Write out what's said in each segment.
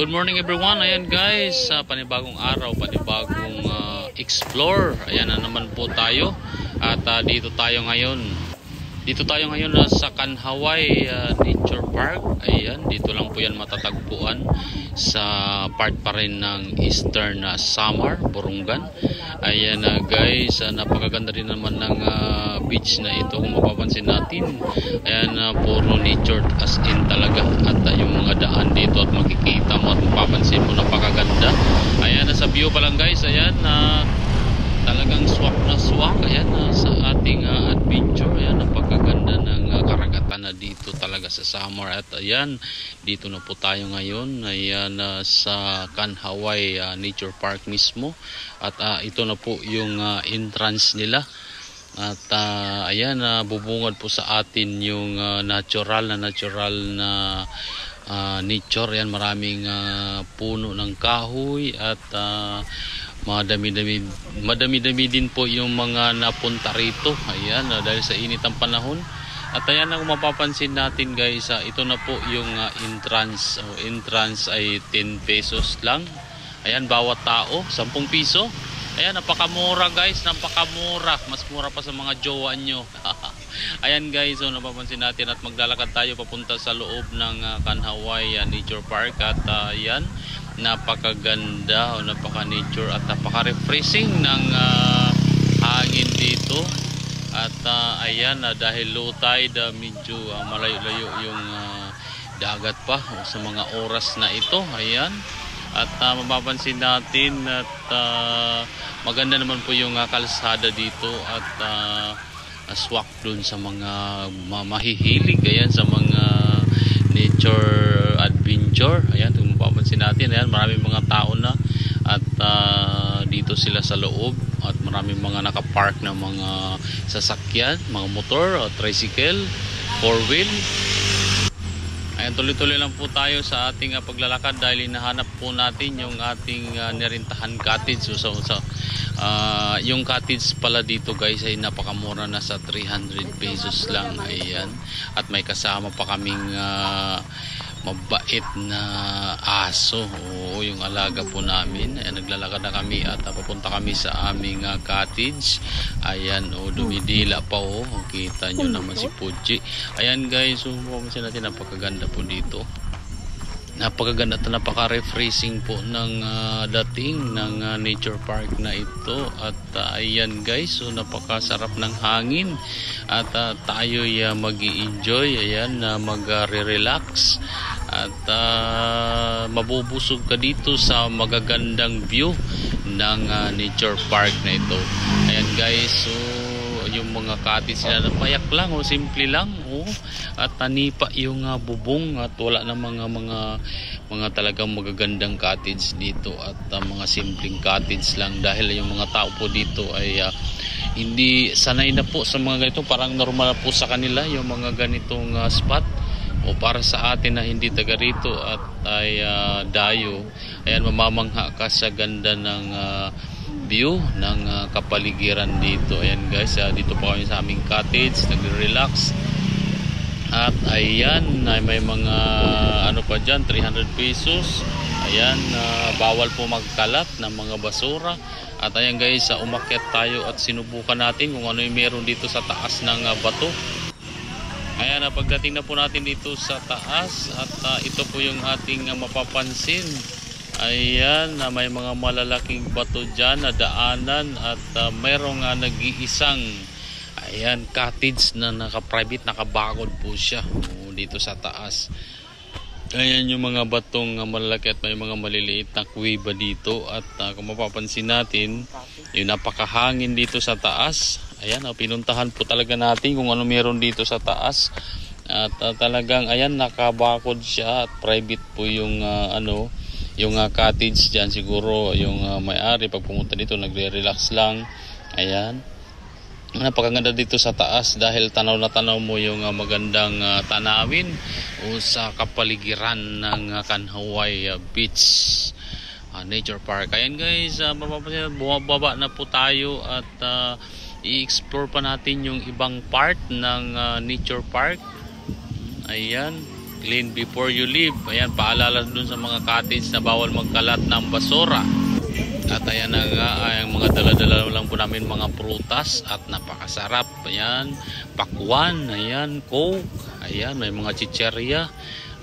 Good morning everyone. Ayan guys, sa panibagong araw, panibagong explore. Ayan na naman po tayo. At dito tayo ngayon sa Kanhaway Nature Park. Ayan, dito lang po yan matatagpuan sa part pa rin ng Eastern Samar, Borongan. Ayan guys, napakaganda rin naman ng beach na ito. Kung mapapansin natin, ayan, puro nature as in talaga. At yung mga daan dito at makikita mo at mapapansin mo, napakaganda. Ayan, nasa view pa lang guys. Ayan, talagang swak na swak. Ayan, sa ating adventure. Ayan, napakaganda ng karagatan na dito talaga sa Samar. At ayan, dito na po tayo ngayon. Ayan, sa Kanhaway Nature Park mismo. At ito na po yung entrance nila. At ayan, bubungad po sa atin yung natural na nature. Ayan, maraming puno ng kahoy at madami-dami din po yung mga napunta rito. Ayan, dahil sa init ang panahon. At ayan, kung mapapansin natin guys, ito na po yung entrance. Entrance ay 10 pesos lang. Ayan, bawat tao 10 piso. Ayan, napakamura guys, napakamura. Mas mura pa sa mga jowa nyo. Ayan guys, so napapansin natin at maglalakad tayo papunta sa loob ng Kanhaway Nature Park. At ayan, napakaganda, napaka-nature at napaka-refreshing ng hangin dito. At ayan, dahil low tide, medyo malayo-layo yung dagat pa sa mga oras na ito. Ayan, at mapapansin natin at maganda naman po yung kalsada dito at swak dun sa mga mahihilig. Ayan, sa mga nature adventure. Ayan, kung mapapansin natin, ayan, maraming mga tao na at dito sila sa loob at maraming mga nakapark na mga sasakyan, mga motor o tricycle, 4-wheel. Ayan, tuloy-tuloy lang po tayo sa ating paglalakad dahil hinahanap po natin yung ating nirintahan cottage. So, yung cottage pala dito guys ay napakamura na, sa 300 pesos lang. Ayan, at may kasama pa kaming mabait na aso. Oo, yung alaga po namin. Ayan, naglalakad na kami at papunta kami sa aming cottage. Ayan, dumidila pa. Kita nyo naman si Puji. Ayan guys, so mapapansin natin, napakaganda po dito. Napakaganda at napaka-refreshing po ng dating ng nature park na ito. At ayan guys, so napakasarap ng hangin at tayo mag-i-enjoy. Ayan, mag-relax at mabubusog ka dito sa magagandang view ng nature park na ito. Ayan guys, so yung mga cottage nila payak lang o simple lang, at tanipa yung bubong at wala na mga talagang magagandang cottage dito at mga simpleng cottage lang dahil yung mga tao po dito ay hindi sanay na po sa mga ganito. Parang normal po sa kanila yung mga ganitong spot, o para sa atin na hindi taga rito at ay dayo. Ayan, mamamangha ka sa ganda ng view ng kapaligiran dito. Ayan guys, dito po kami sa aming cottage, nagre-relax. At ayan, may mga ano pa dyan, 300 pesos. Ayan, bawal po magkalat ng mga basura. At ayan guys, umakyat tayo at sinubukan natin kung ano yung meron dito sa taas ng bato. Ayan, pagdating na po natin dito sa taas at ito po yung ating mapapansin. Ayan, may mga malalaking bato dyan na daanan at mayroong nag-iisang ayan, cottage na naka-private, nakabakod po siya dito sa taas. Ayan yung mga batong malalaki at may mga maliliit na kuweba dito. At kung mapapansin natin, yung napakahangin dito sa taas. Ayan, pinuntahan po talaga natin kung ano meron dito sa taas. At talagang ayan, nakabakod siya at private po yung yung cottage dyan. Siguro yung may-ari pag pumunta dito nagre-relax lang. Ayan, napakaganda dito sa taas dahil tanaw na tanaw mo yung magandang tanawin sa kapaligiran ng Kanhaway Beach Nature Park. Ayan guys, bumababa na po tayo at i-explore pa natin yung ibang part ng nature park. Ayan, clean before you leave. Ayan, paalala dun sa mga cottage na bawal magkalat ng basura. At ayan na nga, ang mga dala-dala lang po namin mga prutas at napakasarap. Ayan, pakwan, ayan, coke, ayan, may mga chicherya.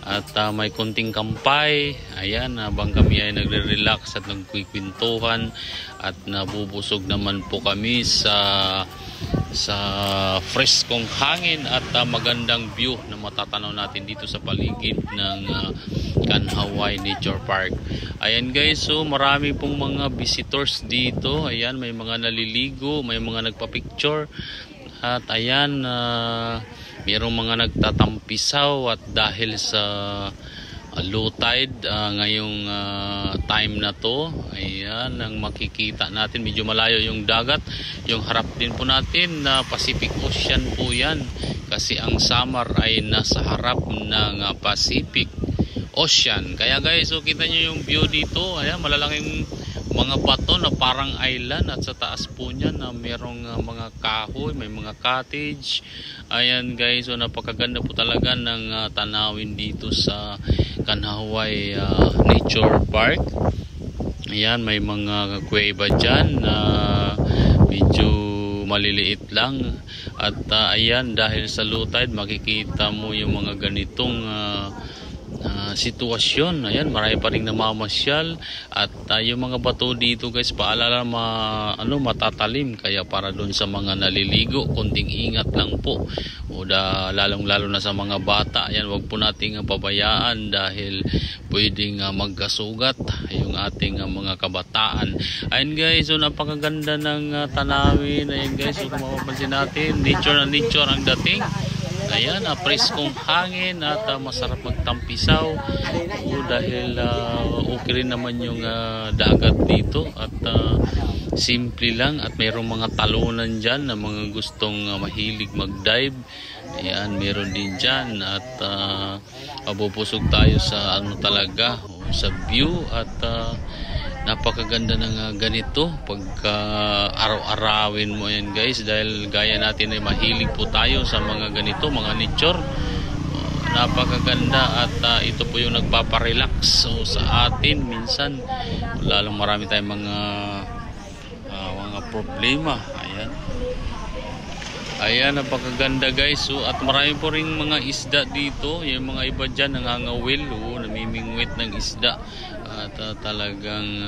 At may konting kampay. Ayan, habang kami ay nagre-relax at nagkikwentuhan at nabubusog naman po kami sa freskong hangin at magandang view na matatanaw natin dito sa paligid ng Kanhaway Nature Park. Ayan guys, so marami pong mga visitors dito. Ayan, may mga naliligo, may mga nagpa-picture. At ayan, mayroong mga nagtatampisaw at dahil sa low tide ngayong time na to, ayan ang makikita natin, medyo malayo yung dagat, yung harap din po natin na Pacific Ocean po yan, kasi ang summer ay nasa harap ng Pacific Ocean. Kaya guys, so kita nyo yung view dito, ayan, malalaking mga bato na parang island at sa taas po niya na merong mga kahoy, may mga cottage. Ayan guys, so napakaganda po talaga ng tanawin dito sa Kanhaway Nature Park. Ayan, may mga kuweba dyan na medyo maliliit lang. At ayan, dahil sa low tide, makikita mo yung mga ganitong sitwasyon. Ayan, marami pa rin namamasyal at yung mga bato dito guys, paalala matatalim, kaya para doon sa mga naliligo, konting ingat lang po, o lalong lalo na sa mga bata. Ayan, wag po nating pabayaan dahil pwedeng magkasugat yung ating mga kabataan. Ayan guys, so napakaganda ng tanawin. Ayan guys, so kung mapapansin natin, nature na nature ang dating. Ayan, preskong hangin at masarap magtampisaw. Dahil okay rin naman yung dagat dito at simple lang, at mayroong mga talunan dyan na mga gustong mahilig mag-dive. Ayan, meron din dyan at mabubusog tayo sa talaga, sa view. At napakaganda ng ganito pagka araw-arawin mo yan guys, dahil gaya natin ay mahilig po tayo sa mga ganito, mga nature. Napakaganda at ito po yung nagpaparelax so sa atin minsan, lalong marami tayong mga problema. Ayan, napakaganda guys. So, at marami po ring mga isda dito. Yung mga iba dyan nangangawil, namimingwit ng isda. At talagang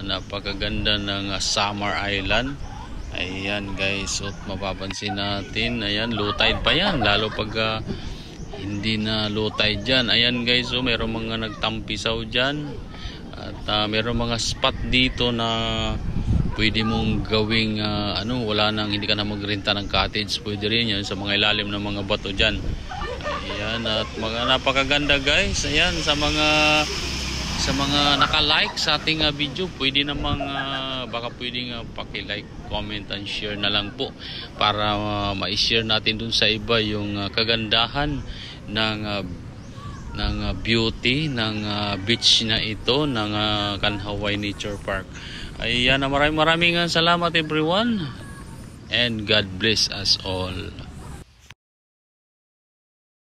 napakaganda ng Summer Island. Ayan guys, so mapapansin natin, ayan, low tide pa yan, lalo pag hindi na low tide dyan. Ayan guys, so mayroong mga nagtampisaw dyan. At mayroong mga spot dito na pwede mong gawing wala nang, hindi ka na magrenta ng cottage, pwede rin yan sa mga ilalim ng mga bato dyan. Ayan, at mga napakaganda guys. Ayan, sa mga naka-like sa ating video, pwede namang baka pwedeng paki-like, comment and share na lang po para ma-share natin dun sa iba yung kagandahan ng beauty ng beach na ito ng Kanhaway Nature Park. Ayan, maraming salamat everyone, and God bless us all.